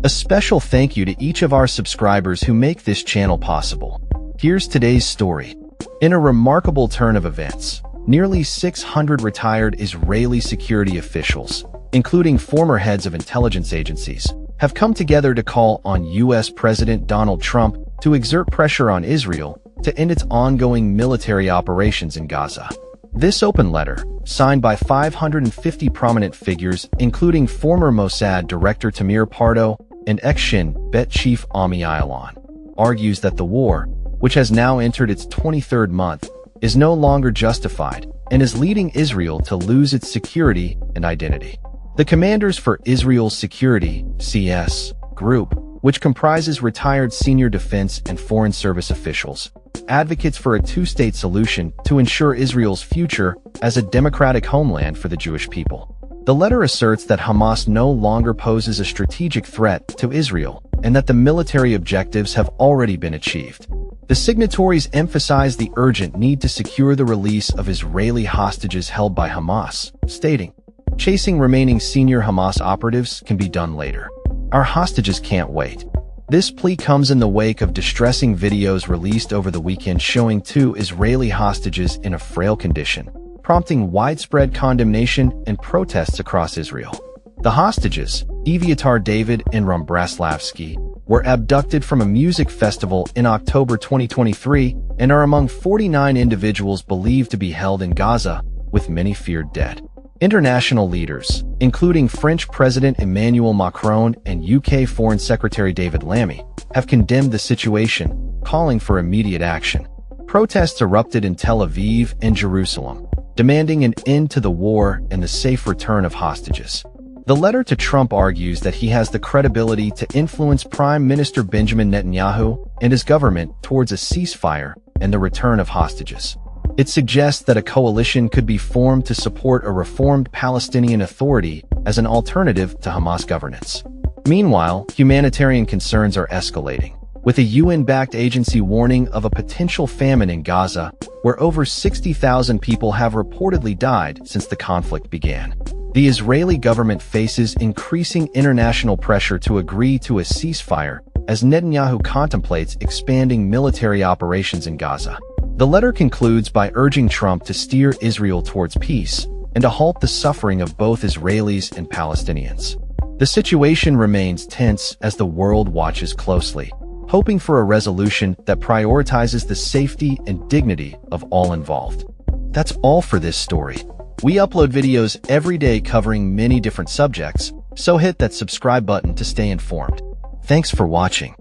A special thank you to each of our subscribers who make this channel possible. Here's today's story. In a remarkable turn of events, nearly 600 retired Israeli security officials, including former heads of intelligence agencies, have come together to call on U.S. President Donald Trump to exert pressure on Israel to end its ongoing military operations in Gaza. This open letter, signed by 550 prominent figures, including former Mossad Director Tamir Pardo and ex-Shin Bet Chief Ami Ayalon, argues that the war, which has now entered its 23rd month, is no longer justified and is leading Israel to lose its security and identity. The Commanders for Israel's Security (CS) Group, which comprises retired senior defense and foreign service officials, advocates for a two-state solution to ensure Israel's future as a democratic homeland for the Jewish people. The letter asserts that Hamas no longer poses a strategic threat to Israel and that the military objectives have already been achieved. The signatories emphasize the urgent need to secure the release of Israeli hostages held by Hamas, stating, "Chasing remaining senior Hamas operatives can be done later. Our hostages can't wait." This plea comes in the wake of distressing videos released over the weekend showing two Israeli hostages in a frail condition, prompting widespread condemnation and protests across Israel. The hostages, Eviatar David and Ram Braslavsky, were abducted from a music festival in October 2023 and are among 49 individuals believed to be held in Gaza, with many feared dead. International leaders, including French President Emmanuel Macron and UK Foreign Secretary David Lammy, have condemned the situation, calling for immediate action. Protests erupted in Tel Aviv and Jerusalem, demanding an end to the war and the safe return of hostages. The letter to Trump argues that he has the credibility to influence Prime Minister Benjamin Netanyahu and his government towards a ceasefire and the return of hostages. It suggests that a coalition could be formed to support a reformed Palestinian Authority as an alternative to Hamas governance. Meanwhile, humanitarian concerns are escalating, with a UN-backed agency warning of a potential famine in Gaza, where over 60,000 people have reportedly died since the conflict began. The Israeli government faces increasing international pressure to agree to a ceasefire as Netanyahu contemplates expanding military operations in Gaza. The letter concludes by urging Trump to steer Israel towards peace and to halt the suffering of both Israelis and Palestinians. The situation remains tense as the world watches closely, hoping for a resolution that prioritizes the safety and dignity of all involved. That's all for this story. We upload videos every day covering many different subjects, so hit that subscribe button to stay informed. Thanks for watching.